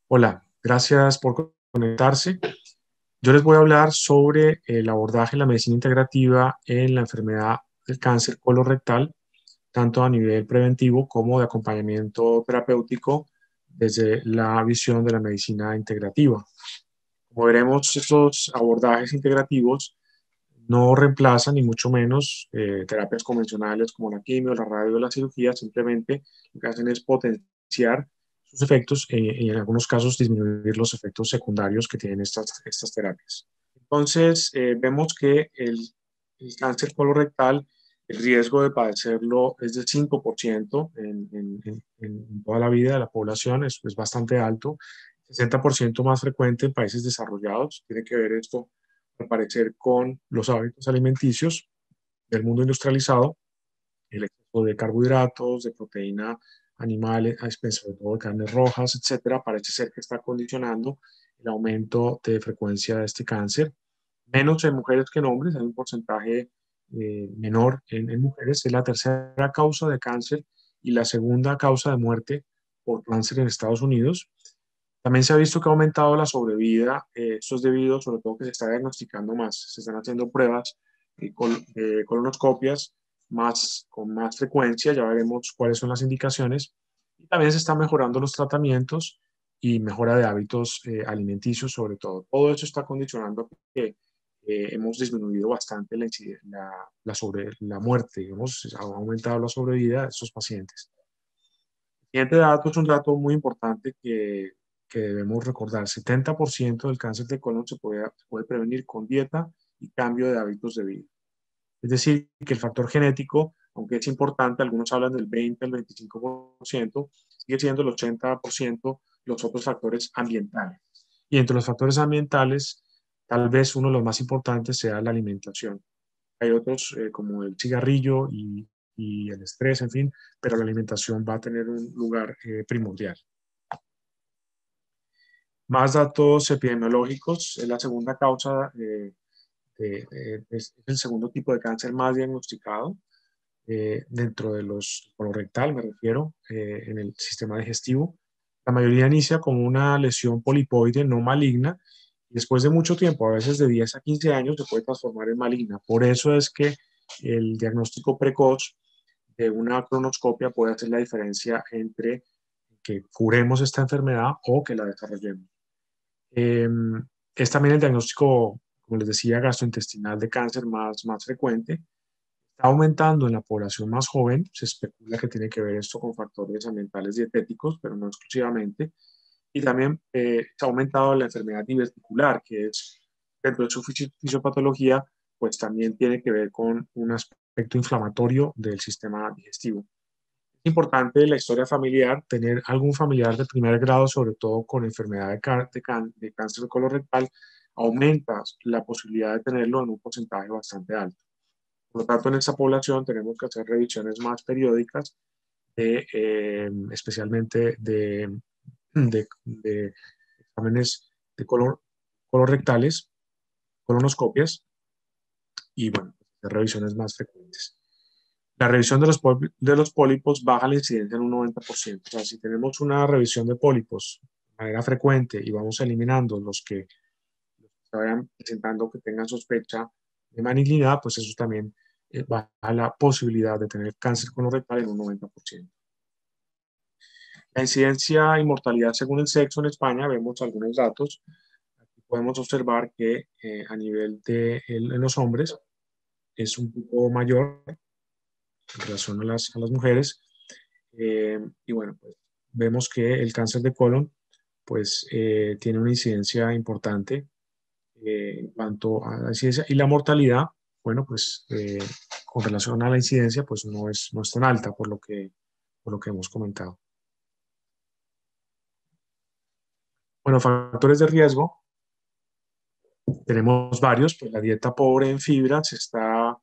Hola, gracias por conectarse. Yo les voy a hablar sobre el abordaje de la medicina integrativa en la enfermedad del cáncer colorectal, tanto a nivel preventivo como de acompañamiento terapéutico desde la visión de la medicina integrativa. Como veremos, estos abordajes integrativos no reemplazan ni mucho menos terapias convencionales como la quimio, la radio o la cirugía, simplemente lo que hacen es potenciar sus efectos y en algunos casos disminuir los efectos secundarios que tienen estas terapias. Entonces, vemos que el cáncer colorectal, el riesgo de padecerlo es del 5% en toda la vida de la población, es bastante alto, 60% más frecuente en países desarrollados. Tiene que ver esto al parecer con los hábitos alimenticios del mundo industrializado, el exceso de carbohidratos, de proteína animales, sobre todo de carnes rojas, etcétera, parece ser que está condicionando el aumento de frecuencia de este cáncer. Menos en mujeres que en hombres, hay un porcentaje menor en mujeres. Es la tercera causa de cáncer y la segunda causa de muerte por cáncer en Estados Unidos. También se ha visto que ha aumentado la sobrevida. Esto es debido, sobre todo, que se está diagnosticando más. Se están haciendo pruebas colonoscopias con más frecuencia. Ya veremos cuáles son las indicaciones. Y también se están mejorando los tratamientos y mejora de hábitos alimenticios, sobre todo. Todo eso está condicionando que hemos disminuido bastante la muerte. Digamos, ha aumentado la sobrevida de estos pacientes. El siguiente dato es un dato muy importante que debemos recordar. 70% del cáncer de colon se puede prevenir con dieta y cambio de hábitos de vida. Es decir, que el factor genético, aunque es importante, algunos hablan del 20 al 25%, sigue siendo el 80% los otros factores ambientales. Y entre los factores ambientales, tal vez uno de los más importantes sea la alimentación. Hay otros como el cigarrillo y el estrés, en fin, pero la alimentación va a tener un lugar primordial. Más datos epidemiológicos, es la segunda causa, es el segundo tipo de cáncer más diagnosticado dentro de los colorectal, me refiero, en el sistema digestivo. La mayoría inicia como una lesión polipoide no maligna y después de mucho tiempo, a veces de 10 a 15 años, se puede transformar en maligna. Por eso es que el diagnóstico precoz de una cronoscopia puede hacer la diferencia entre que curemos esta enfermedad o que la desarrollemos. Eh, es también el diagnóstico, como les decía, gastrointestinal de cáncer más frecuente. Está aumentando en la población más joven. Se especula que tiene que ver esto con factores ambientales dietéticos, pero no exclusivamente. Y también se ha aumentado la enfermedad diverticular, que es, dentro de su fisiopatología, pues también tiene que ver con un aspecto inflamatorio del sistema digestivo. Es importante la historia familiar, tener algún familiar de primer grado, sobre todo con enfermedad de cáncer colorectal, aumenta la posibilidad de tenerlo en un porcentaje bastante alto. Por lo tanto, en esta población tenemos que hacer revisiones más periódicas, especialmente de exámenes de colorectales, colonoscopias y, bueno, hacer revisiones más frecuentes. La revisión de los pólipos baja la incidencia en un 90%. O sea, si tenemos una revisión de pólipos de manera frecuente y vamos eliminando los que se vayan presentando que tengan sospecha de malignidad, pues eso también baja la posibilidad de tener cáncer colorectal en un 90%. La incidencia y mortalidad según el sexo en España, vemos algunos datos. Aquí podemos observar que a nivel en los hombres es un poco mayor en relación a las mujeres. Y bueno, pues vemos que el cáncer de colon pues tiene una incidencia importante en cuanto a la incidencia y la mortalidad, bueno, pues con relación a la incidencia pues no es tan alta por lo que hemos comentado. Bueno, factores de riesgo, tenemos varios, pues la dieta pobre en fibra, se ha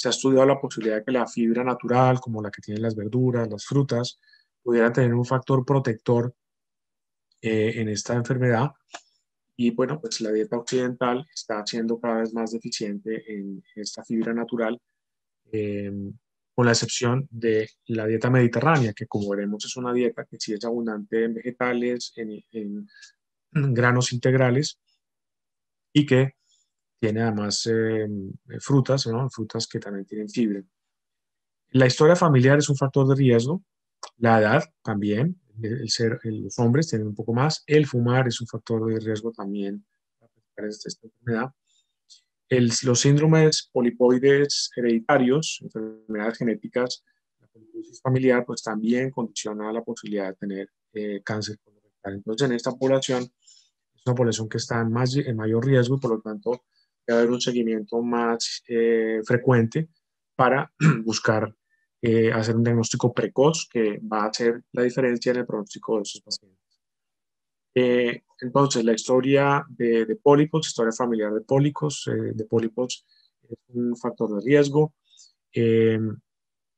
estudiado la posibilidad de que la fibra natural, como la que tienen las verduras, las frutas, pudiera tener un factor protector en esta enfermedad. Y bueno, pues la dieta occidental está siendo cada vez más deficiente en esta fibra natural, eh, con la excepción de la dieta mediterránea, que como veremos es una dieta que sí es abundante en vegetales, en granos integrales y que tiene además frutas, ¿no? Frutas que también tienen fibra. La historia familiar es un factor de riesgo, la edad también, los hombres tienen un poco más, el fumar es un factor de riesgo también para esta enfermedad. Los síndromes polipoides hereditarios, enfermedades genéticas, la poliposis familiar, pues también condiciona la posibilidad de tener cáncer colorectal. Entonces, en esta población, es una población que está en mayor riesgo y por lo tanto debe haber un seguimiento más frecuente para buscar hacer un diagnóstico precoz que va a hacer la diferencia en el pronóstico de esos pacientes. Entonces, la historia de pólipos, historia familiar de pólipos es un factor de riesgo. Eh,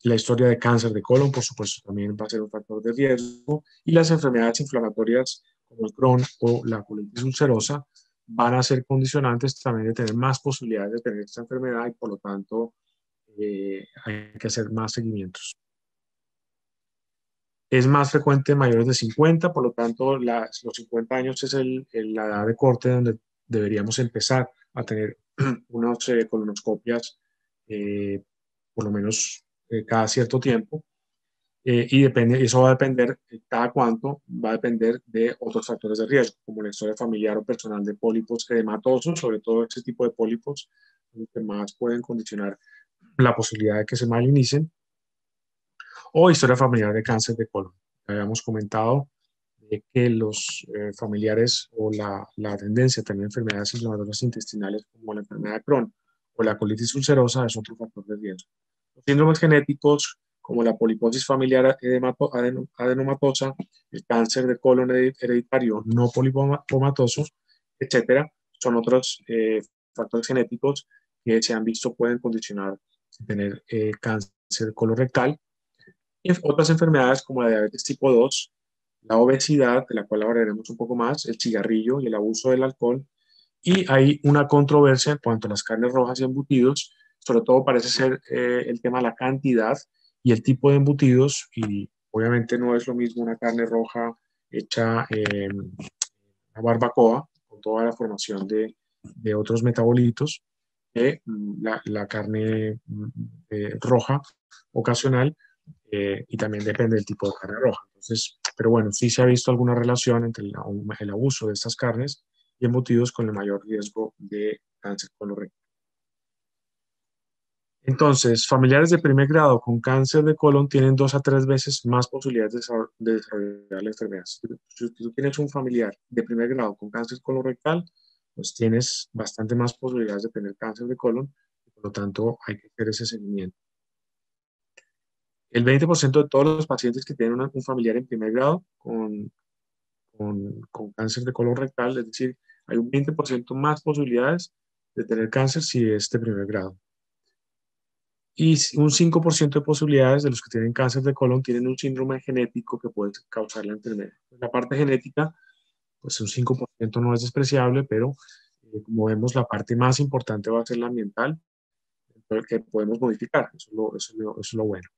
la historia de cáncer de colon, por supuesto, también va a ser un factor de riesgo. Y las enfermedades inflamatorias como el Crohn o la colitis ulcerosa van a ser condicionantes también de tener más posibilidades de tener esta enfermedad y por lo tanto hay que hacer más seguimientos. Es más frecuente en mayores de 50, por lo tanto los 50 años es la edad de corte donde deberíamos empezar a tener unas colonoscopias por lo menos cada cierto tiempo. Y eso va a depender, cada cuánto, va a depender de otros factores de riesgo, como la historia familiar o personal de pólipos edematosos, sobre todo este tipo de pólipos, que más pueden condicionar la posibilidad de que se malinicen, o historia familiar de cáncer de colon. Habíamos comentado que los familiares o la tendencia a tener enfermedades inflamatorias intestinales como la enfermedad de Crohn o la colitis ulcerosa es otro factor de riesgo. Los síndromes genéticos como la poliposis familiar adenomatosa, el cáncer de colon hereditario no polipomatoso, etcétera, son otros factores genéticos que se han visto pueden condicionar tener cáncer colorectal. Y otras enfermedades como la diabetes tipo 2, la obesidad, de la cual hablaremos un poco más, el cigarrillo y el abuso del alcohol. Y hay una controversia en cuanto a las carnes rojas y embutidos, sobre todo parece ser el tema de la cantidad y el tipo de embutidos, y obviamente no es lo mismo una carne roja hecha en una barbacoa, con toda la formación de otros metabolitos, que la carne roja ocasional, y también depende del tipo de carne roja. Entonces, pero bueno, sí se ha visto alguna relación entre el abuso de estas carnes y embutidos con el mayor riesgo de cáncer colorectal. Entonces, familiares de primer grado con cáncer de colon tienen 2 a 3 veces más posibilidades de desarrollar la enfermedad. Si tú tienes un familiar de primer grado con cáncer colorectal, pues tienes bastante más posibilidades de tener cáncer de colon y por lo tanto hay que hacer ese seguimiento. El 20% de todos los pacientes que tienen un familiar en primer grado con cáncer de colon rectal, es decir, hay un 20% más posibilidades de tener cáncer si es de primer grado. Y un 5% de posibilidades de los que tienen cáncer de colon tienen un síndrome genético que puede causar la enfermedad. La parte genética, pues un 5% no es despreciable, pero como vemos, la parte más importante va a ser la ambiental, que podemos modificar. Eso es lo bueno.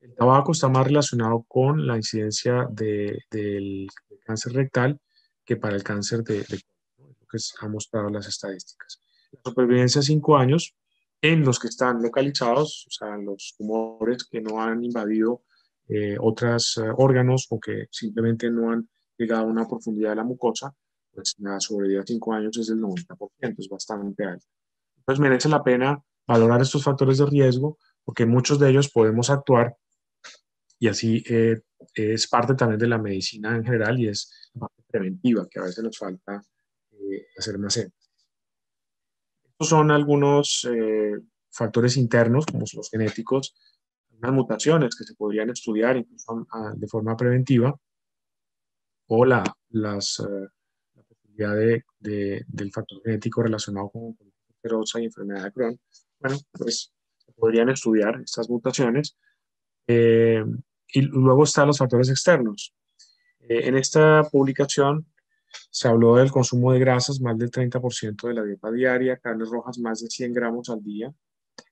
El tabaco está más relacionado con la incidencia del cáncer rectal que para el cáncer de colon, ¿no? Es lo que han mostrado las estadísticas. La supervivencia a 5 años en los que están localizados, o sea, los tumores que no han invadido otros órganos o que simplemente no han llegado a una profundidad de la mucosa, pues la sobrevida a 5 años es del 90%, es bastante alta. Entonces merece la pena valorar estos factores de riesgo porque muchos de ellos podemos actuar y así es parte también de la medicina en general y es la parte preventiva que a veces nos falta hacer más énfasis. Estos son algunos factores internos, como los genéticos, unas mutaciones que se podrían estudiar incluso de forma preventiva, o la posibilidad del factor genético relacionado con ulcerosa y enfermedad de Crohn. Bueno, pues se podrían estudiar estas mutaciones. Y luego están los factores externos. En esta publicación se habló del consumo de grasas, más del 30% de la dieta diaria, carnes rojas más de 100 gramos al día,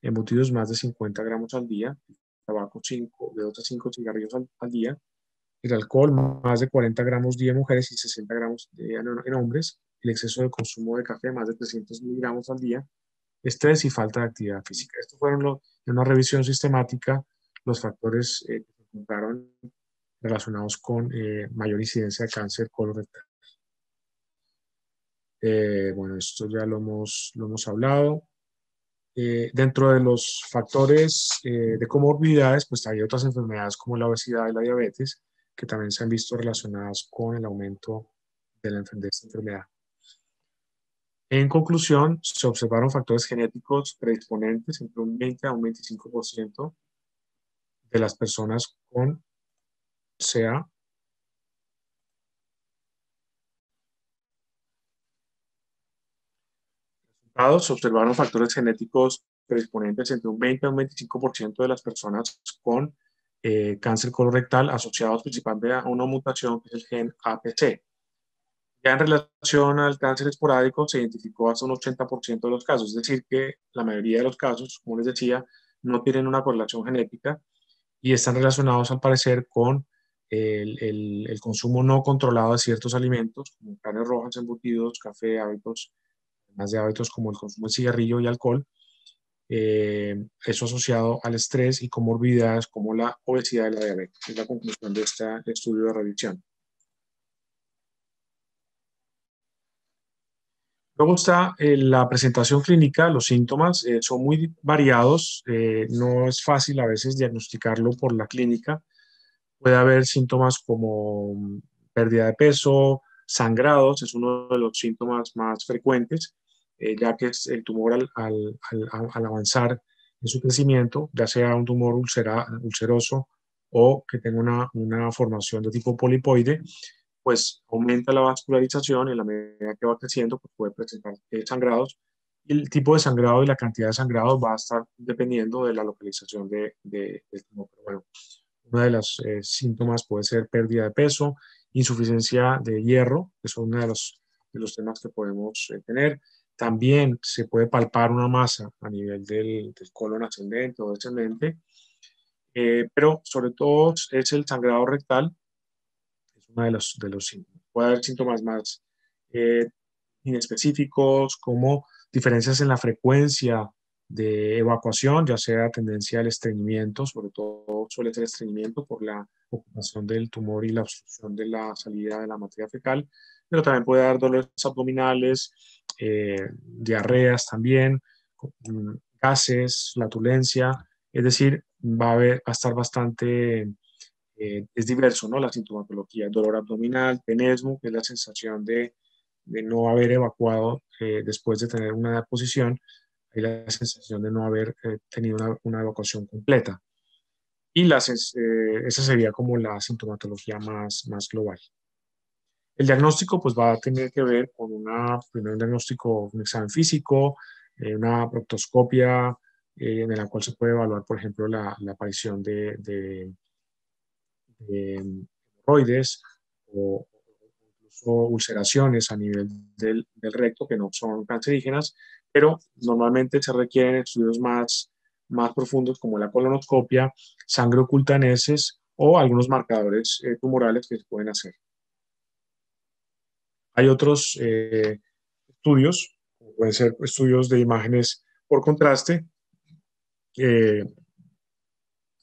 embutidos más de 50 gramos al día, tabaco de 2 a 5 cigarrillos al día, el alcohol más de 40 gramos día en mujeres y 60 gramos día en hombres, el exceso de consumo de café más de 300 miligramos al día, estrés y falta de actividad física. Estos fueron en una revisión sistemática los factores que se encontraron relacionados con mayor incidencia de cáncer colorectal. Bueno, esto ya lo hemos hablado. Dentro de los factores de comorbilidades, pues hay otras enfermedades como la obesidad y la diabetes, que también se han visto relacionadas con el aumento de esta enfermedad. En conclusión, se observaron factores genéticos predisponentes entre un 20 a un 25% de las personas con CA. Se observaron factores genéticos predisponentes entre un 20 a un 25% de las personas con cáncer colorectal asociados principalmente a una mutación que es el gen APC. Ya en relación al cáncer esporádico se identificó hasta un 80% de los casos, es decir, que la mayoría de los casos, como les decía, no tienen una correlación genética y están relacionados al parecer con el consumo no controlado de ciertos alimentos, como carnes rojas, embutidos, café, hábitos, además de hábitos como el consumo de cigarrillo y alcohol, eso asociado al estrés y comorbilidades como la obesidad y la diabetes. Es la conclusión de este estudio de revisión. Luego está la presentación clínica, los síntomas son muy variados, no es fácil a veces diagnosticarlo por la clínica. Puede haber síntomas como pérdida de peso, sangrados, es uno de los síntomas más frecuentes, ya que es el tumor al avanzar en su crecimiento, ya sea un tumor ulceroso o que tenga una formación de tipo polipoide, pues aumenta la vascularización y en la medida que va creciendo pues puede presentar sangrados. Y el tipo de sangrado y la cantidad de sangrado va a estar dependiendo de la localización del tumor. Pero bueno, uno de los síntomas puede ser pérdida de peso, insuficiencia de hierro, que es uno de los temas que podemos tener. También se puede palpar una masa a nivel del colon ascendente o descendente, pero sobre todo es el sangrado rectal, es uno de los síntomas. Puede haber síntomas más eh, inespecíficos como diferencias en la frecuencia de evacuación, ya sea tendencia al estreñimiento, sobre todo suele ser estreñimiento por la ocupación del tumor y la obstrucción de la salida de la materia fecal, pero también puede dar dolores abdominales, diarreas también, gases, flatulencia, es decir, va a estar bastante es diverso, ¿no? La sintomatología, dolor abdominal, tenesmo, que es la sensación de no haber evacuado después de tener una deposición, hay la sensación de no haber tenido una evacuación completa. Y esa sería como la sintomatología más global. El diagnóstico pues va a tener que ver con primero un diagnóstico, un examen físico, una proctoscopia en la cual se puede evaluar, por ejemplo, la aparición de hemorroides o incluso ulceraciones a nivel del recto que no son cancerígenas, pero normalmente se requieren estudios más profundos como la colonoscopia, sangre oculta en heces o algunos marcadores tumorales que se pueden hacer. Hay otros estudios, como pueden ser estudios de imágenes por contraste, eh,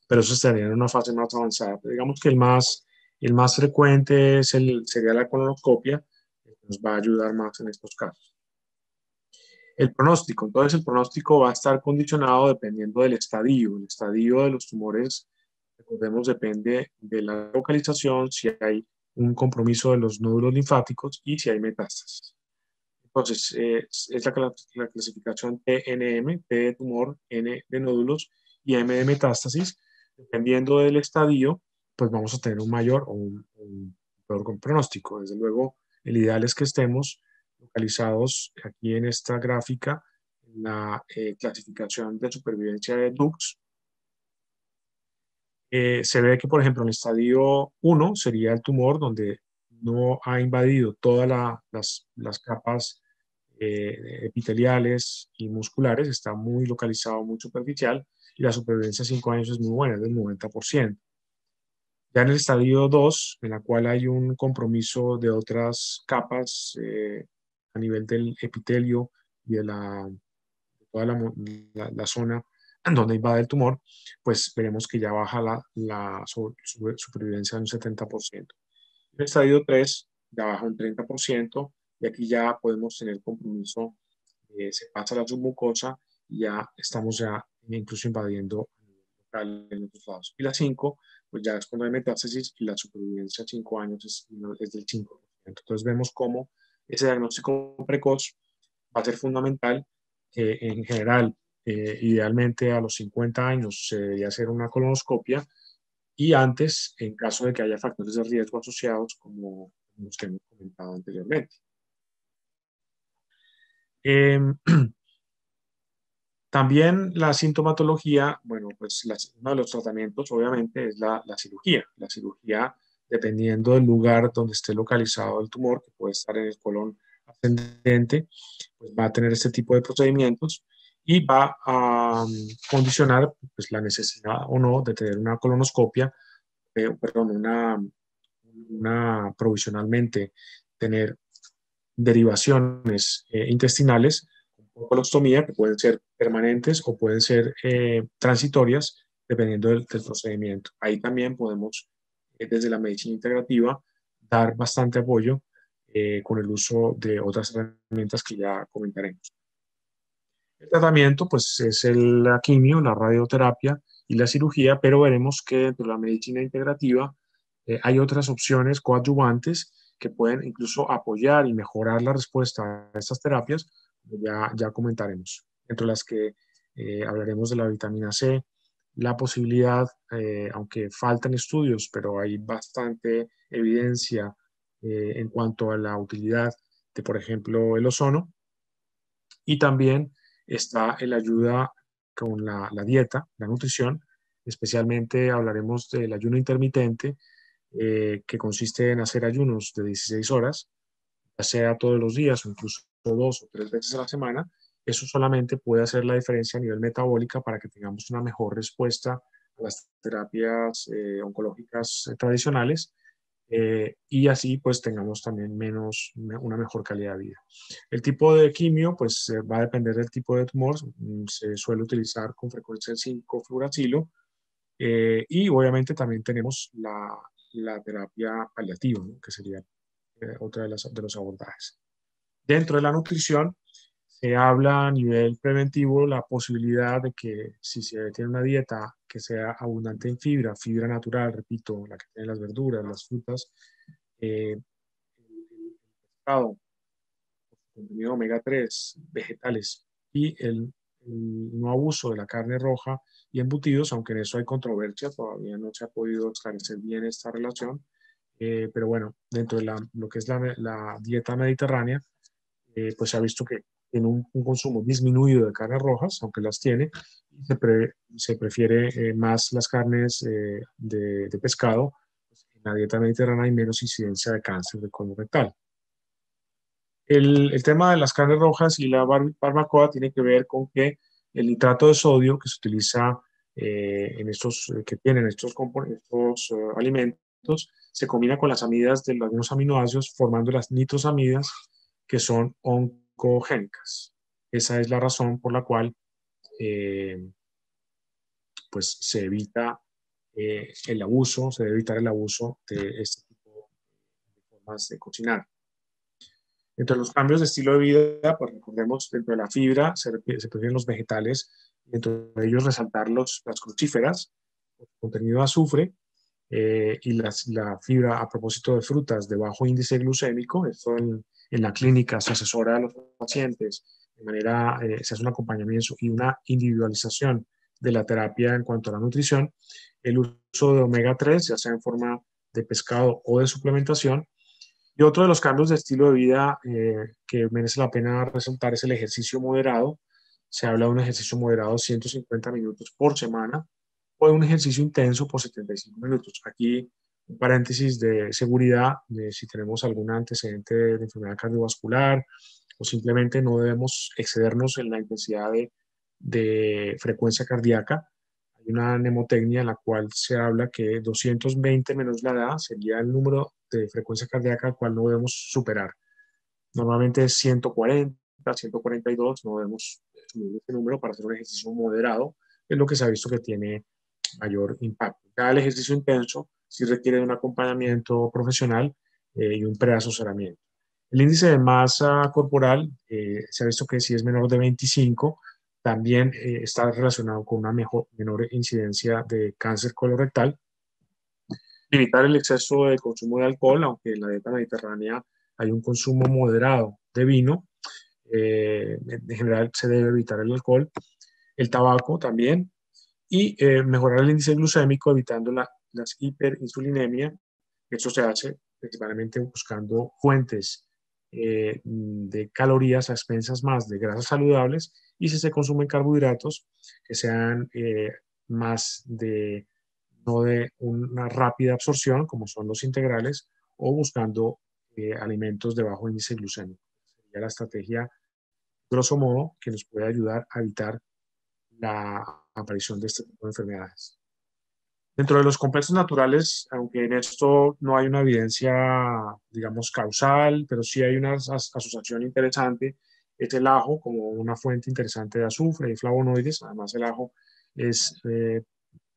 pero eso estaría en una fase más avanzada. Pero digamos que el más frecuente sería la colonoscopia, que nos va a ayudar más en estos casos. El pronóstico, entonces el pronóstico va a estar condicionado dependiendo del estadio. El estadio de los tumores, recordemos, depende de la localización, si hay un compromiso de los nódulos linfáticos y si hay metástasis. Entonces, es la clasificación TNM, T de tumor, N de nódulos y M de metástasis. Dependiendo del estadio, pues vamos a tener un mayor o un peor pronóstico. Desde luego, el ideal es que estemos localizados aquí en esta gráfica, en la clasificación de supervivencia de DUX. Se ve que, por ejemplo, en el estadio 1 sería el tumor donde no ha invadido todas las capas epiteliales y musculares, está muy localizado, muy superficial, y la supervivencia a 5 años es muy buena, es del 90%. Ya en el estadio 2, en la cual hay un compromiso de otras capas a nivel del epitelio y de toda la zona en donde invade el tumor, pues veremos que ya baja la supervivencia en un 70%. En el estadio 3 ya baja un 30% y aquí ya podemos tener compromiso, se pasa la submucosa y ya estamos ya incluso invadiendo a nivel local en otros lados. Y la 5, pues ya es cuando hay metástasis y la supervivencia a 5 años es del 5%. Entonces vemos cómo ese diagnóstico precoz va a ser fundamental. En general, idealmente a los 50 años se debería hacer una colonoscopia y antes, en caso de que haya factores de riesgo asociados, como los que hemos comentado anteriormente. Eh, También la sintomatología, bueno, pues uno de los tratamientos obviamente es la cirugía. La cirugía, dependiendo del lugar donde esté localizado el tumor, que puede estar en el colon ascendente, pues va a tener este tipo de procedimientos y va a condicionar pues, la necesidad o no de tener una colonoscopia, perdón, una provisionalmente tener derivaciones intestinales, con colostomía, que pueden ser permanentes o pueden ser transitorias, dependiendo del procedimiento. Ahí también podemos, desde la medicina integrativa, dar bastante apoyo con el uso de otras herramientas que ya comentaremos. El tratamiento, pues, es la quimio, la radioterapia y la cirugía, pero veremos que dentro de la medicina integrativa hay otras opciones coadyuvantes que pueden incluso apoyar y mejorar la respuesta a estas terapias, ya comentaremos. Entre las que hablaremos de la vitamina C, la posibilidad, aunque faltan estudios, pero hay bastante evidencia en cuanto a la utilidad de, por ejemplo, el ozono, y también está el ayuda con la dieta, la nutrición. Especialmente hablaremos del ayuno intermitente, que consiste en hacer ayunos de 16 horas, ya sea todos los días o incluso 2 o 3 veces a la semana. Eso solamente puede hacer la diferencia a nivel metabólica para que tengamos una mejor respuesta a las terapias oncológicas tradicionales, y así pues tengamos también una mejor calidad de vida. El tipo de quimio pues va a depender del tipo de tumor. Se suele utilizar con frecuencia el 5-fluoracilo, y obviamente también tenemos la terapia paliativa, ¿no? Que sería otra de los abordajes. Dentro de la nutrición se habla a nivel preventivo la posibilidad de que si se tiene una dieta que sea abundante en fibra, fibra natural, repito, la que tiene las verduras, las frutas, el pescado, contenido omega 3 vegetales y el no abuso de la carne roja y embutidos, aunque en eso hay controversia, todavía no se ha podido esclarecer bien esta relación, pero bueno, dentro de lo que es la dieta mediterránea, pues se ha visto que tiene un consumo disminuido de carnes rojas, aunque las tiene, y se prefiere más las carnes de pescado. En la dieta mediterránea hay menos incidencia de cáncer de colon rectal. El tema de las carnes rojas y la barbacoa tiene que ver con que el nitrato de sodio que se utiliza que tienen estos alimentos se combina con las amidas de algunos aminoácidos formando las nitrosamidas, que son oncogénicas. Esa es la razón por la cual eh, pues se debe evitar el abuso de este tipo de formas de cocinar. Entre los cambios de estilo de vida, pues recordemos, dentro de la fibra se prefieren los vegetales, dentro de ellos resaltar las crucíferas, contenido de azufre, y la fibra a propósito de frutas de bajo índice glucémico. Esto en la clínica se asesora a los pacientes de manera, se hace un acompañamiento y una individualización de la terapia en cuanto a la nutrición. El uso de omega 3, ya sea en forma de pescado o de suplementación. Y otro de los cambios de estilo de vida que merece la pena resaltar es el ejercicio moderado. Se habla de un ejercicio moderado de 150 minutos por semana o de un ejercicio intenso por 75 minutos. Aquí un paréntesis de seguridad, de si tenemos algún antecedente de enfermedad cardiovascular o simplemente no debemos excedernos en la intensidad de frecuencia cardíaca. una mnemotecnia en la cual se habla que 220 menos la edad sería el número de frecuencia cardíaca al cual no debemos superar. Normalmente es 140, 142, no debemos subir este número para hacer un ejercicio moderado, es lo que se ha visto que tiene mayor impacto. Ya el ejercicio intenso sí requiere de un acompañamiento profesional y un preasesoramiento. El índice de masa corporal se ha visto que si es menor de 25, también está relacionado con una menor incidencia de cáncer colorectal. Limitar el exceso de consumo de alcohol, aunque en la dieta mediterránea hay un consumo moderado de vino, en general se debe evitar el alcohol, el tabaco también, y mejorar el índice glucémico evitando las hiperinsulinemia. Esto se hace principalmente buscando fuentes de calorías a expensas más de grasas saludables, y si se consumen carbohidratos que sean más de, no de una rápida absorción, como son los integrales, o buscando alimentos de bajo índice glucémico. Sería la estrategia, grosso modo, que nos puede ayudar a evitar la aparición de este tipo de enfermedades. Dentro de los compuestos naturales, aunque en esto no hay una evidencia, digamos, causal, pero sí hay una asociación interesante, es el ajo como una fuente interesante de azufre y flavonoides. Además, el ajo es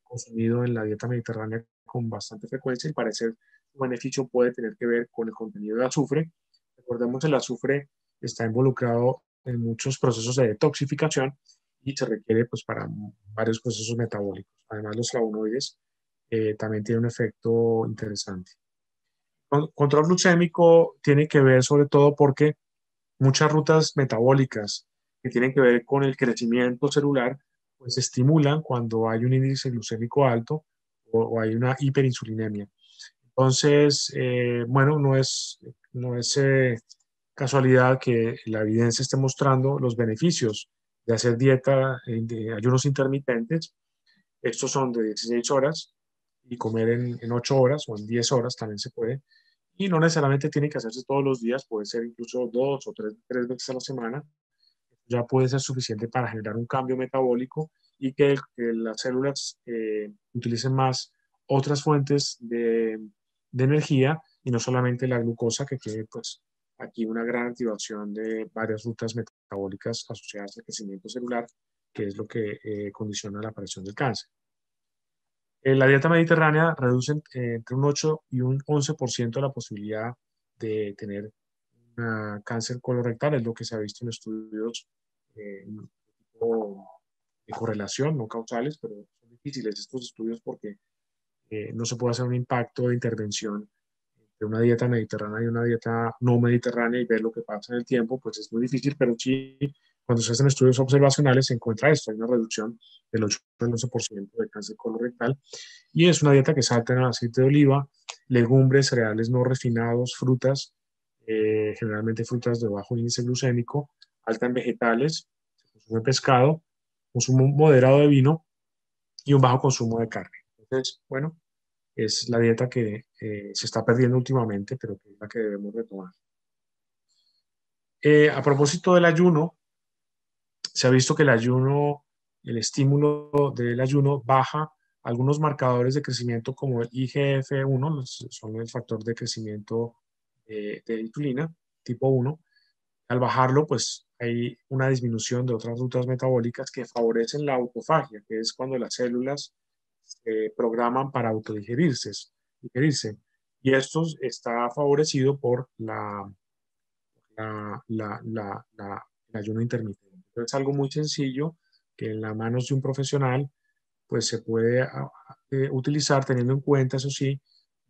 consumido en la dieta mediterránea con bastante frecuencia y parece su beneficio puede tener que ver con el contenido de azufre. Recordemos, el azufre está involucrado en muchos procesos de detoxificación y se requiere pues para varios procesos metabólicos. Además, los flavonoides también tienen un efecto interesante. Control glucémico tiene que ver sobre todo porque muchas rutas metabólicas que tienen que ver con el crecimiento celular, pues se estimulan cuando hay un índice glucémico alto o hay una hiperinsulinemia. Entonces, bueno, no es casualidad que la evidencia esté mostrando los beneficios de hacer dieta de ayunos intermitentes. Estos son de 16 horas y comer en 8 horas o en 10 horas también se puede. Y no necesariamente tiene que hacerse todos los días, puede ser incluso 2 o 3 veces a la semana. Ya puede ser suficiente para generar un cambio metabólico y que las células utilicen más otras fuentes de energía y no solamente la glucosa, que tiene pues aquí una gran activación de varias rutas metabólicas asociadas al crecimiento celular, que es lo que condiciona la aparición del cáncer. La dieta mediterránea reduce entre un 8 y un 11% la posibilidad de tener cáncer colorectal, es lo que se ha visto en estudios eh, de correlación, no causales, pero son difíciles estos estudios porque no se puede hacer un impacto de intervención de una dieta mediterránea y una dieta no mediterránea y ver lo que pasa en el tiempo, pues es muy difícil, pero sí, cuando se hacen estudios observacionales se encuentra esto, hay una reducción del 8 al 11% de cáncer colorectal, y es una dieta que salta en el aceite de oliva, legumbres, cereales no refinados, frutas, generalmente frutas de bajo índice glucémico, alta en vegetales, se consume pescado, consumo moderado de vino y un bajo consumo de carne. Entonces, bueno, es la dieta que se está perdiendo últimamente, pero que es la que debemos retomar. A propósito del ayuno, se ha visto que el estímulo del ayuno baja algunos marcadores de crecimiento como el IGF-1, son el factor de crecimiento de insulina tipo 1. Al bajarlo, pues hay una disminución de otras rutas metabólicas que favorecen la autofagia, que es cuando las células programan para digerirse. Y esto está favorecido por el ayuno intermitente. Entonces, es algo muy sencillo que en las manos de un profesional pues se puede utilizar teniendo en cuenta, eso sí,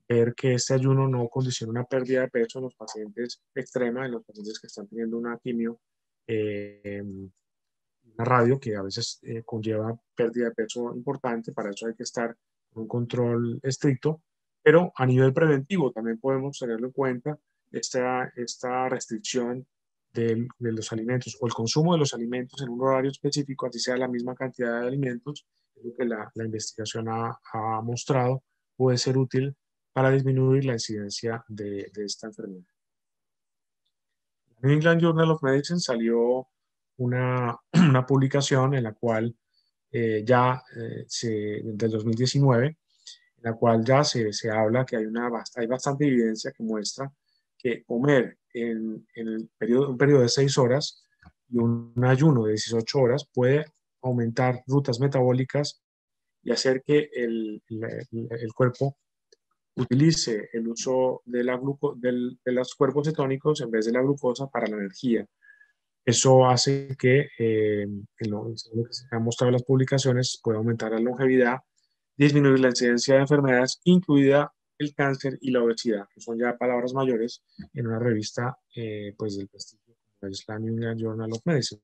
ver que este ayuno no condiciona una pérdida de peso en los pacientes extrema, en los pacientes que están teniendo una quimio, una radio que a veces conlleva pérdida de peso importante. Para eso hay que estar con un control estricto, pero a nivel preventivo también podemos tenerlo en cuenta, esta restricción de los alimentos o el consumo de los alimentos en un horario específico, así sea la misma cantidad de alimentos, es lo que la investigación ha mostrado, puede ser útil para disminuir la incidencia de esta enfermedad. En New England Journal of Medicine salió una publicación en la cual del 2019, en la cual ya se habla que hay bastante evidencia que muestra que comer en un periodo de 6 horas y un ayuno de 18 horas puede aumentar rutas metabólicas y hacer que el cuerpo utilice el uso de los cuerpos cetónicos en vez de la glucosa para la energía. Eso hace que, lo que se han mostrado en las publicaciones, pueda aumentar la longevidad, disminuir la incidencia de enfermedades, incluida el cáncer y la obesidad, que son ya palabras mayores en una revista pues del prestigio como es la New England Journal of Medicine.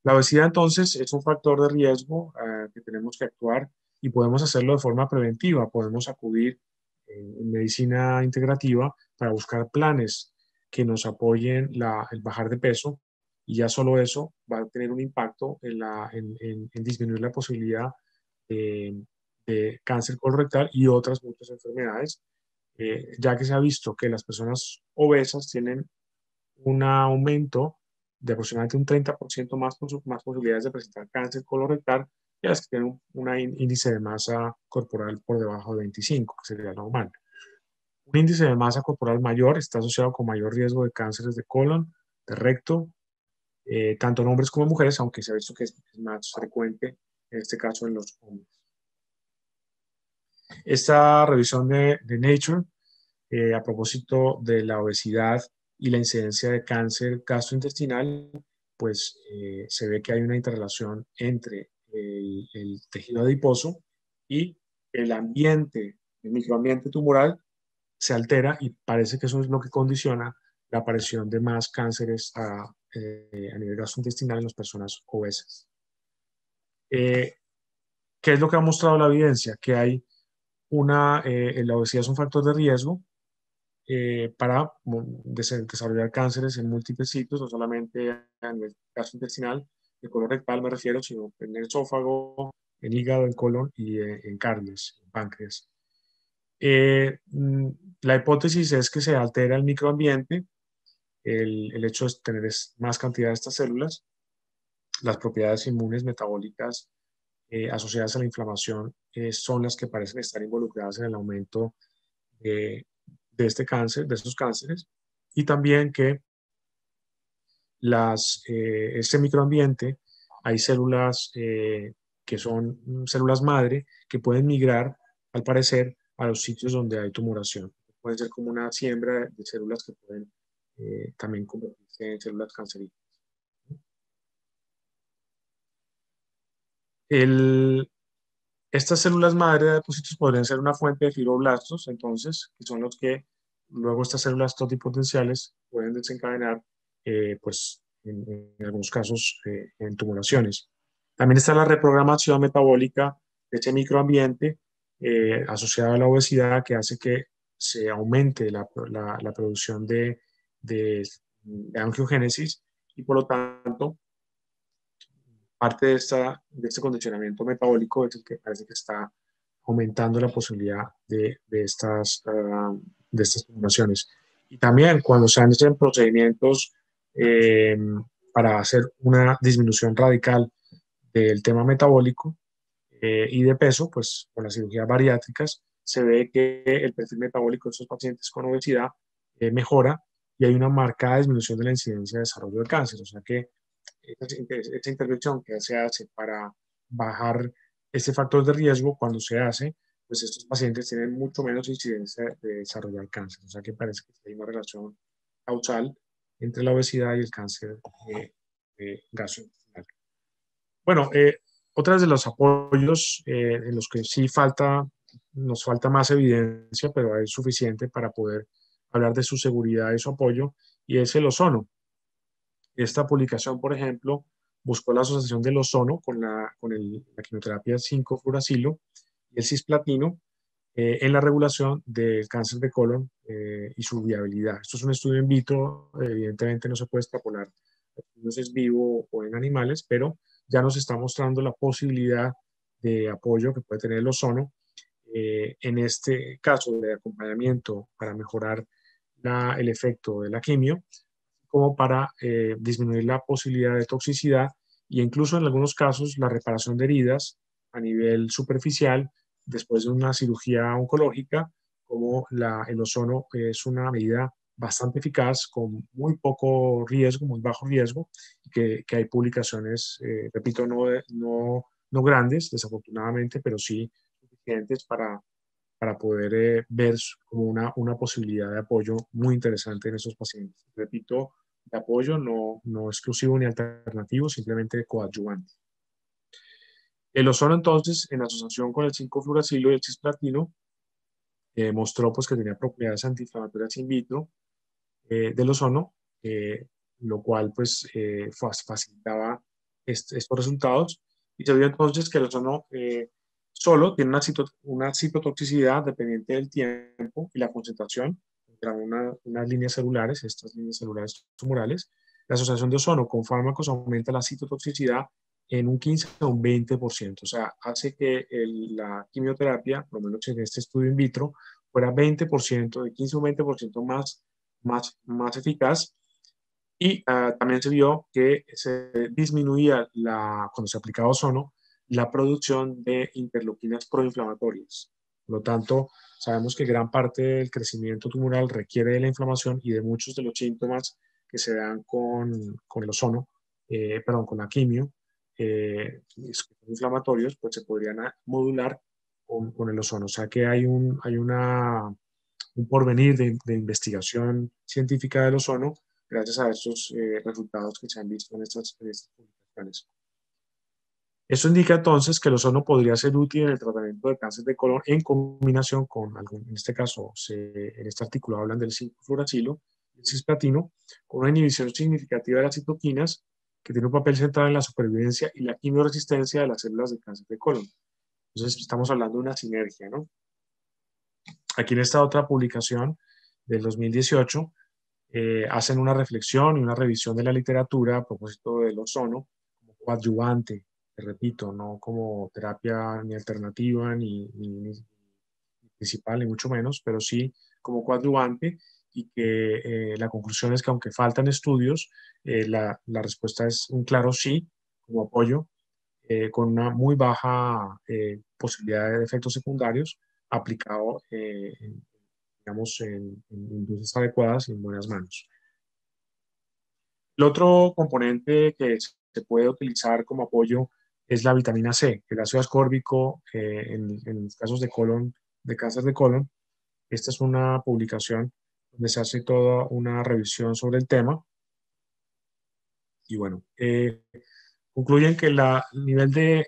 La obesidad entonces es un factor de riesgo que tenemos que actuar y podemos hacerlo de forma preventiva. Podemos acudir en medicina integrativa para buscar planes que nos apoyen el bajar de peso y ya solo eso va a tener un impacto en disminuir la posibilidad de cáncer colorectal y otras muchas enfermedades, ya que se ha visto que las personas obesas tienen un aumento de aproximadamente un 30% más posibilidades de presentar cáncer colorectal que las que tienen un índice de masa corporal por debajo de 25, que sería normal. Un índice de masa corporal mayor está asociado con mayor riesgo de cánceres de colon, de recto, tanto en hombres como en mujeres, aunque se ha visto que es más frecuente en este caso en los hombres. Esta revisión de Nature, a propósito de la obesidad y la incidencia de cáncer gastrointestinal, pues se ve que hay una interrelación entre el tejido adiposo y el ambiente, el microambiente tumoral se altera y parece que eso es lo que condiciona la aparición de más cánceres a nivel gastrointestinal en las personas obesas. ¿Qué es lo que ha mostrado la evidencia? Que hay la obesidad es un factor de riesgo para desarrollar cánceres en múltiples sitios, no solamente a nivel gastrointestinal, de colon rectal me refiero, sino en el esófago, en hígado, en colon y en carnes, en páncreas. La hipótesis es que se altera el microambiente, el hecho de tener más cantidad de estas células, las propiedades inmunes metabólicas asociadas a la inflamación son las que parecen estar involucradas en el aumento de este cáncer, de estos cánceres, y también que este microambiente, hay células que son células madre que pueden migrar, al parecer, a los sitios donde hay tumoración. Pueden ser como una siembra de células que pueden también convertirse en células cancerígenas. Estas células madre de depósitos podrían ser una fuente de fibroblastos, entonces, que son los que luego estas células totipotenciales pueden desencadenar, pues, en algunos casos, en tumulaciones. También está la reprogramación metabólica de ese microambiente asociada a la obesidad que hace que se aumente la producción de angiogénesis y por lo tanto parte de este condicionamiento metabólico es el que parece que está aumentando la posibilidad de estas tumulaciones. Y también cuando se hacen procedimientos eh, para hacer una disminución radical del tema metabólico y de peso, pues con las cirugías bariátricas, se ve que el perfil metabólico de estos pacientes con obesidad mejora y hay una marcada disminución de la incidencia de desarrollo de cáncer. O sea que esta intervención que se hace para bajar este factor de riesgo, cuando se hace, pues estos pacientes tienen mucho menos incidencia de desarrollar cáncer. O sea que parece que hay una relación causal entre la obesidad y el cáncer gastrointestinal. Bueno, otras de los apoyos en los que sí nos falta más evidencia, pero es suficiente para poder hablar de su seguridad y su apoyo, y es el ozono. Esta publicación, por ejemplo, buscó la asociación del ozono la quimioterapia 5-fluoracilo y el cisplatino en la regulación del cáncer de colon y su viabilidad. Esto es un estudio in vitro, evidentemente no se puede extrapolar a estudios vivo o en animales, pero ya nos está mostrando la posibilidad de apoyo que puede tener el ozono en este caso de acompañamiento para mejorar el efecto de la quimio como para disminuir la posibilidad de toxicidad y incluso en algunos casos la reparación de heridas a nivel superficial después de una cirugía oncológica, como el ozono es una medida bastante eficaz, con muy poco riesgo, muy bajo riesgo, que hay publicaciones, repito, no grandes, desafortunadamente, pero sí suficientes para poder ver como una posibilidad de apoyo muy interesante en esos pacientes. Repito, de apoyo no exclusivo ni alternativo, simplemente coadyuvante. El ozono, entonces, en asociación con el 5-fluoracilo y el cisplatino, mostró pues, que tenía propiedades antiinflamatorias in vitro del ozono, lo cual pues, facilitaba estos resultados. Y se vio entonces que el ozono solo tiene una citotoxicidad dependiente del tiempo y la concentración contra unas líneas celulares, estas líneas celulares tumorales. La asociación de ozono con fármacos aumenta la citotoxicidad en un 15 o un 20%. O sea, hace que la quimioterapia, por lo menos en este estudio in vitro, fuera 20%, de 15 o 20% más eficaz. Y también se vio que se disminuía, cuando se aplicaba ozono, la producción de interleuquinas proinflamatorias. Por lo tanto, sabemos que gran parte del crecimiento tumoral requiere de la inflamación y de muchos de los síntomas que se dan con el ozono, perdón, con la quimio, inflamatorios, pues se podrían modular con el ozono. O sea que hay un porvenir de investigación científica del ozono gracias a estos resultados que se han visto en estas publicaciones. Eso indica entonces que el ozono podría ser útil en el tratamiento de cáncer de colon en combinación con, en este caso, en este artículo hablan del 5-fluoracilo, el cisplatino, con una inhibición significativa de las citoquinas, que tiene un papel central en la supervivencia y la quimioresistencia de las células de cáncer de colon. Entonces, estamos hablando de una sinergia, ¿no? Aquí en esta otra publicación del 2018, hacen una reflexión y una revisión de la literatura a propósito del ozono como coadyuvante, te repito, no como terapia ni alternativa ni principal, ni mucho menos, pero sí como coadyuvante y que la conclusión es que aunque faltan estudios, la respuesta es un claro sí como apoyo, con una muy baja posibilidad de efectos secundarios aplicado, digamos, en dosis adecuadas y en buenas manos. El otro componente que se puede utilizar como apoyo es la vitamina C, el ácido ascórbico en los casos de colon, de cáncer de colon. Esta es una publicación donde se hace toda una revisión sobre el tema. Y bueno, concluyen que a nivel de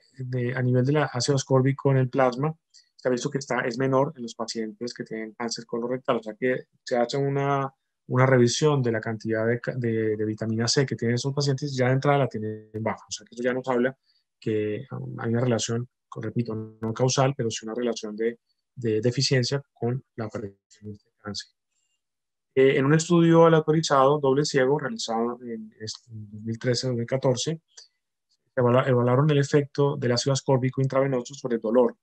ácido ascórbico en el plasma, se ha visto que es menor en los pacientes que tienen cáncer colorectal. O sea que se hace una revisión de la cantidad de vitamina C que tienen esos pacientes, ya de entrada la tienen baja. O sea que eso ya nos habla que hay una relación, repito, no causal, pero sí una relación de deficiencia con la aparición de este cáncer. En un estudio aleatorizado, doble ciego, realizado en 2013-2014, evaluaron el efecto del ácido ascórbico intravenoso sobre el dolor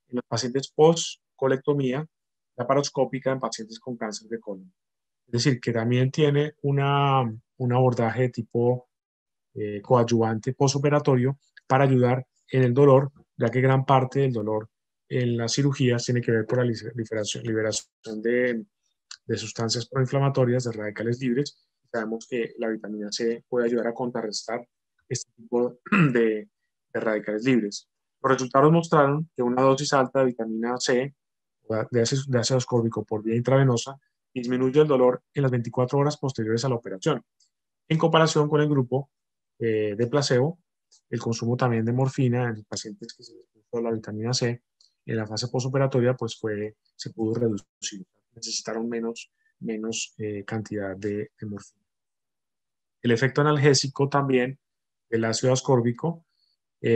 en los pacientes post-colectomía laparoscópica en pacientes con cáncer de colon. Es decir, que también tiene un abordaje de tipo coadyuvante postoperatorio para ayudar en el dolor, ya que gran parte del dolor en las cirugías tiene que ver por la liberación de sustancias proinflamatorias, de radicales libres. Sabemos que la vitamina C puede ayudar a contrarrestar este tipo de radicales libres. Los resultados mostraron que una dosis alta de vitamina C, de ácido ascórbico por vía intravenosa, disminuye el dolor en las 24 horas posteriores a la operación. En comparación con el grupo de placebo, el consumo también de morfina en pacientes que se les puso la vitamina C en la fase postoperatoria, pues se pudo reducir. Necesitaron menos cantidad de morfina. El efecto analgésico también del ácido ascórbico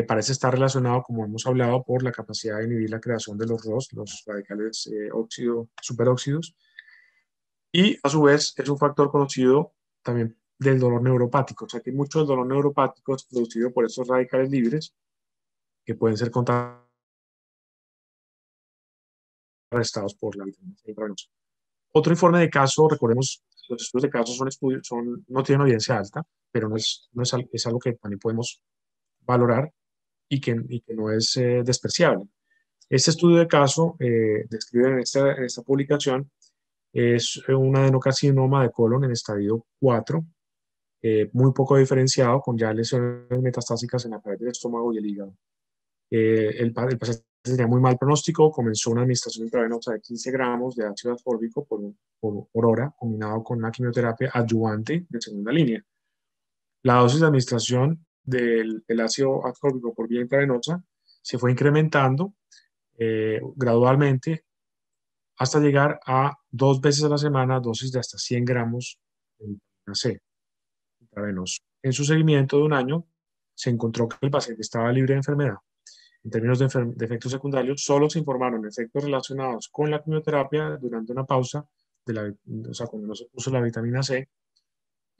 parece estar relacionado, como hemos hablado, por la capacidad de inhibir la creación de los ROS, los radicales superóxidos, y a su vez es un factor conocido también del dolor neuropático, o sea que mucho del dolor neuropático es producido por estos radicales libres que pueden ser contrarrestados por la vitamina C intravenosa. Otro informe de caso, recordemos, los estudios de caso no tienen audiencia alta, pero es algo que también podemos valorar y que no es despreciable. Este estudio de caso describe en esta publicación es un adenocarcinoma de colon en estadio 4, muy poco diferenciado, con ya lesiones metastásicas en la pared del estómago y el hígado. El paciente tenía muy mal pronóstico, comenzó una administración intravenosa de 15 gramos de ácido ascórbico por hora, combinado con una quimioterapia adyuvante de segunda línea. La dosis de administración del ácido ascórbico por vía intravenosa se fue incrementando gradualmente hasta llegar a 2 veces a la semana, dosis de hasta 100 gramos de vitamina C intravenoso. En su seguimiento de un año, se encontró que el paciente estaba libre de enfermedad. En términos de efectos secundarios, solo se informaron efectos relacionados con la quimioterapia durante una pausa, o sea, cuando no se puso la vitamina C,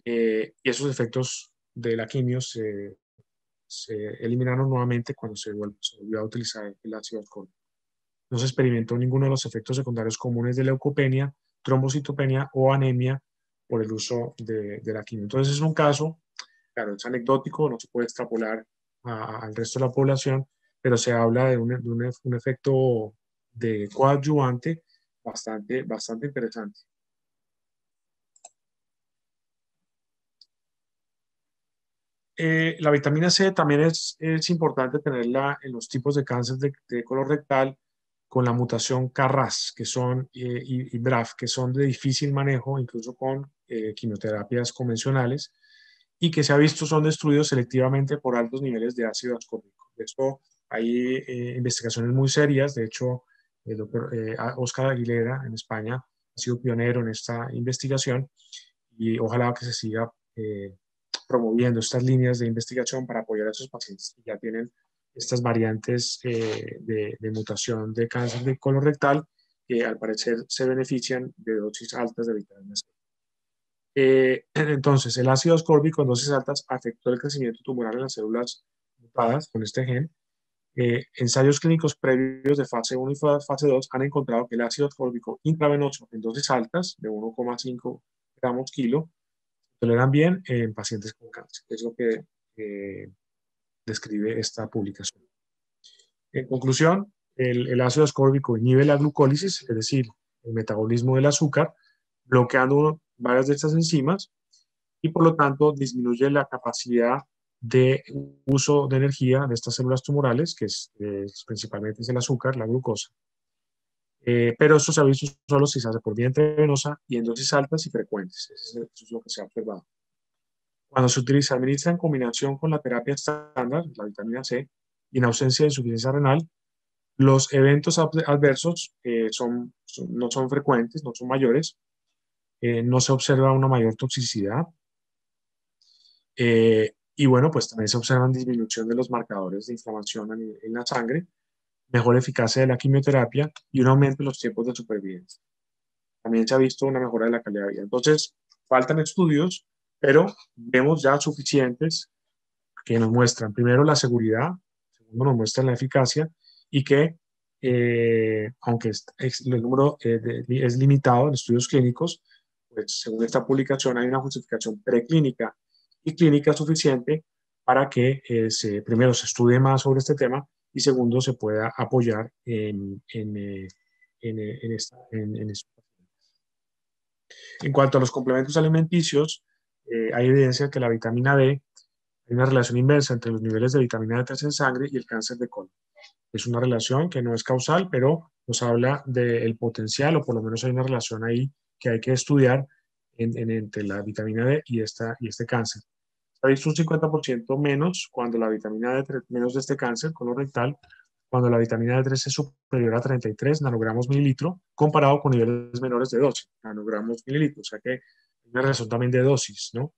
y esos efectos de la quimio se eliminaron nuevamente cuando se volvió a utilizar el ácido ascórbico. No se experimentó ninguno de los efectos secundarios comunes de leucopenia, trombocitopenia o anemia por el uso de la quimio. Entonces es un caso, claro, es anecdótico, no se puede extrapolar al resto de la población, pero se habla de un efecto de coadyuvante bastante interesante. La vitamina C también es importante tenerla en los tipos de cáncer de colorectal con la mutación KRAS y BRAF, que son de difícil manejo, incluso con quimioterapias convencionales, y que se ha visto son destruidos selectivamente por altos niveles de ácido ascórbico. De hecho, hay investigaciones muy serias. De hecho, el doctor Oscar Aguilera en España ha sido pionero en esta investigación y ojalá que se siga promoviendo estas líneas de investigación para apoyar a esos pacientes que ya tienen estas variantes de mutación de cáncer de colorectal que al parecer se benefician de dosis altas de vitamina C. Entonces, el ácido ascórbico en dosis altas afectó el crecimiento tumoral en las células mutadas con este gen. Ensayos clínicos previos de fase 1 y fase 2 han encontrado que el ácido ascórbico intravenoso en dosis altas de 1,5 gramos kilo toleran bien en pacientes con cáncer. Es lo que describe esta publicación. En conclusión, el ácido ascórbico inhibe la glucólisis, es decir, el metabolismo del azúcar, bloqueando varias de estas enzimas y por lo tanto disminuye la capacidad de uso de energía de estas células tumorales, que principalmente es el azúcar, la glucosa. Pero esto se ha visto solo si se hace por vía intravenosa y en dosis altas y frecuentes. Eso es lo que se ha observado. Cuando se administra en combinación con la terapia estándar, la vitamina C, y en ausencia de insuficiencia renal, los eventos adversos no son frecuentes, no son mayores, no se observa una mayor toxicidad, y bueno, pues también se observan disminución de los marcadores de inflamación en la sangre, mejor eficacia de la quimioterapia y un aumento en los tiempos de supervivencia. También se ha visto una mejora de la calidad de vida. Entonces, faltan estudios, pero vemos ya suficientes que nos muestran, primero, la seguridad, segundo, nos muestran la eficacia y que, aunque el número es limitado en estudios clínicos, pues según esta publicación hay una justificación preclínica y clínica suficiente para que primero se estudie más sobre este tema y segundo se pueda apoyar en esto. En cuanto a los complementos alimenticios, hay evidencia que la vitamina D hay una relación inversa entre los niveles de vitamina D3 en sangre y el cáncer de colon. Es una relación que no es causal, pero nos habla del potencial, o por lo menos hay una relación ahí que hay que estudiar entre la vitamina D y este cáncer. Se ha visto un 50% menos cuando la vitamina D3, menos de este cáncer colorectal, cuando la vitamina D3 es superior a 33 nanogramos mililitro, comparado con niveles menores de 12 nanogramos mililitro. O sea que hay una relación también de dosis, ¿no?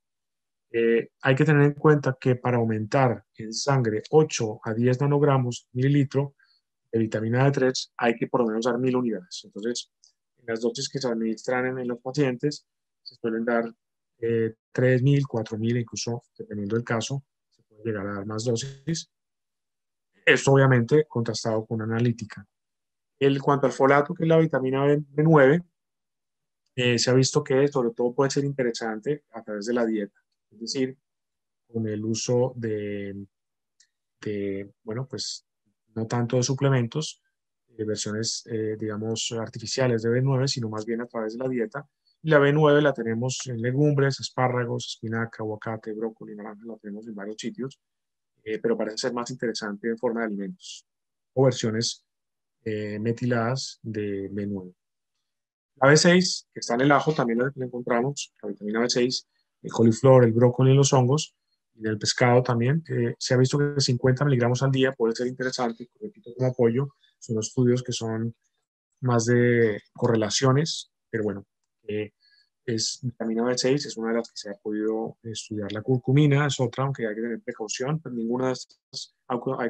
Hay que tener en cuenta que para aumentar en sangre 8 a 10 nanogramos mililitro de vitamina D3 hay que por lo menos dar 1000 unidades. Entonces, en las dosis que se administran en los pacientes se suelen dar 3000, 4000, incluso dependiendo del caso, se puede llegar a dar más dosis. Esto obviamente contrastado con una analítica. En cuanto al folato, que es la vitamina B9, se ha visto que sobre todo puede ser interesante a través de la dieta, es decir, con el uso bueno, pues no tanto de suplementos, versiones, digamos, artificiales de B9, sino más bien a través de la dieta. Y la B9 la tenemos en legumbres, espárragos, espinaca, aguacate, brócoli, naranja, la tenemos en varios sitios, pero parece ser más interesante en forma de alimentos o versiones metiladas de B9. La B6, que está en el ajo, también la encontramos, la vitamina B6, el coliflor, el brócoli y los hongos, y en el pescado también. Se ha visto que 50 miligramos al día puede ser interesante, repito, como apoyo. Son estudios que son más de correlaciones, pero bueno, es vitamina B6, es una de las que se ha podido estudiar. La curcumina es otra, aunque hay que tener precaución, pero ninguna de estas,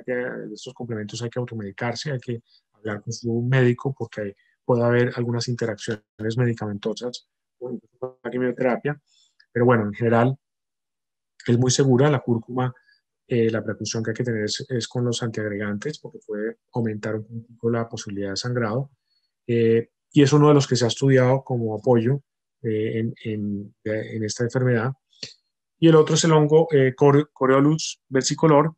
de estos complementos hay que automedicarse, hay que hablar con su médico porque puede haber algunas interacciones medicamentosas con la quimioterapia, pero bueno, en general es muy segura. La cúrcuma, la precaución que hay que tener es con los antiagregantes porque puede aumentar un poco la posibilidad de sangrado. Y es uno de los que se ha estudiado como apoyo en esta enfermedad. Y el otro es el hongo Coreolus versicolor,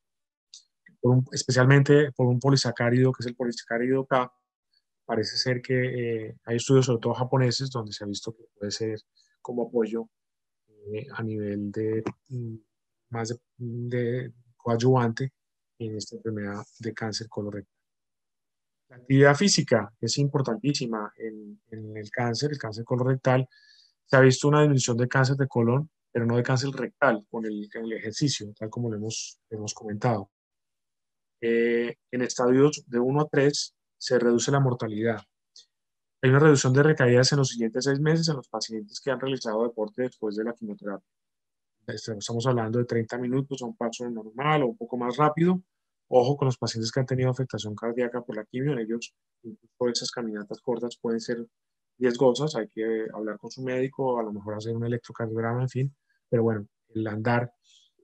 especialmente por un polisacárido que es el polisacárido K. Parece ser que hay estudios, sobre todo japoneses, donde se ha visto que puede ser como apoyo a nivel de más de coadyuvante en esta enfermedad de cáncer colorectal. La actividad física es importantísima en el cáncer colorectal. Se ha visto una disminución de cáncer de colon, pero no de cáncer rectal con el ejercicio, tal como lo hemos comentado. En estadios de 1 a 3 se reduce la mortalidad. Hay una reducción de recaídas en los siguientes 6 meses en los pacientes que han realizado deporte después de la quimioterapia. Estamos hablando de 30 minutos a un paso normal o un poco más rápido. Ojo con los pacientes que han tenido afectación cardíaca por la quimio, en ellos incluso esas caminatas cortas pueden ser riesgosas, hay que hablar con su médico, a lo mejor hacer un electrocardiograma, en fin, pero bueno, el andar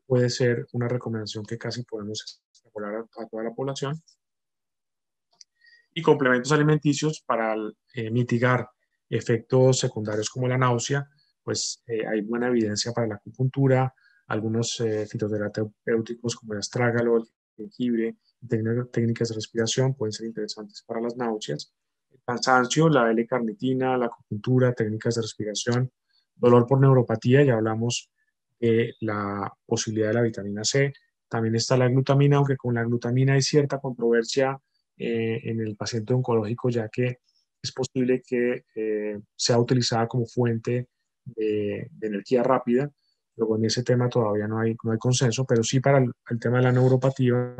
puede ser una recomendación que casi podemos extrapolar a toda la población. Y complementos alimenticios para mitigar efectos secundarios como la náusea, pues hay buena evidencia para la acupuntura, algunos fitoterapéuticos como el astrágalo, el jengibre, técnicas de respiración pueden ser interesantes para las náuseas. El cansancio, la L-carnitina, la acupuntura, técnicas de respiración, dolor por neuropatía, ya hablamos de la posibilidad de la vitamina C. También está la glutamina, aunque con la glutamina hay cierta controversia en el paciente oncológico, ya que es posible que sea utilizada como fuente de energía rápida. Luego en ese tema todavía no hay consenso, pero sí para el tema de la neuropatía,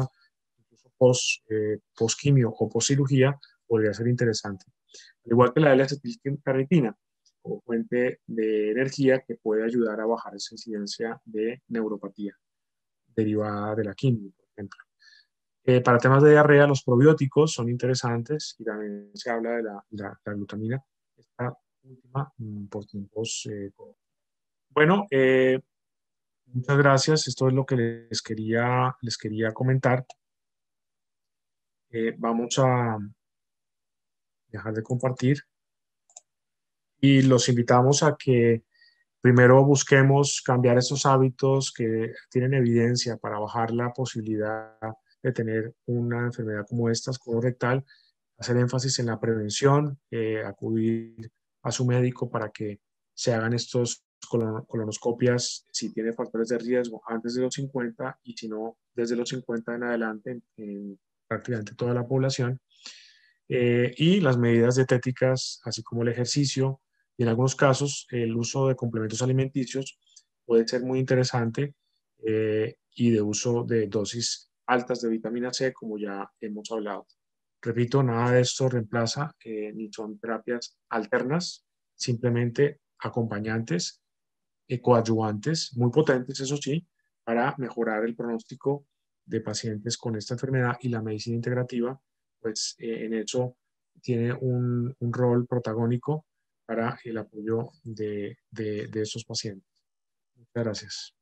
incluso post quimio o post cirugía, podría ser interesante. Al igual que la L-acetilcarnitina, como fuente de energía que puede ayudar a bajar esa incidencia de neuropatía derivada de la quimio, por ejemplo. Para temas de diarrea, los probióticos son interesantes y también se habla de la glutamina, esta última por tiempos. Bueno, muchas gracias. Esto es lo que les quería comentar. Vamos a dejar de compartir y los invitamos a que primero busquemos cambiar esos hábitos que tienen evidencia para bajar la posibilidad de tener una enfermedad como esta, colorectal, hacer énfasis en la prevención, acudir a su médico para que se hagan estos colonoscopias si tiene factores de riesgo antes de los 50 y si no, desde los 50 en adelante en prácticamente toda la población. Y las medidas dietéticas, así como el ejercicio y en algunos casos el uso de complementos alimenticios puede ser muy interesante y de uso de dosis altas de vitamina C, como ya hemos hablado. Repito, nada de esto reemplaza ni son terapias alternas, simplemente acompañantes, coadyuvantes, muy potentes, eso sí, para mejorar el pronóstico de pacientes con esta enfermedad y la medicina integrativa, pues en eso tiene un rol protagónico para el apoyo de estos pacientes. Muchas gracias.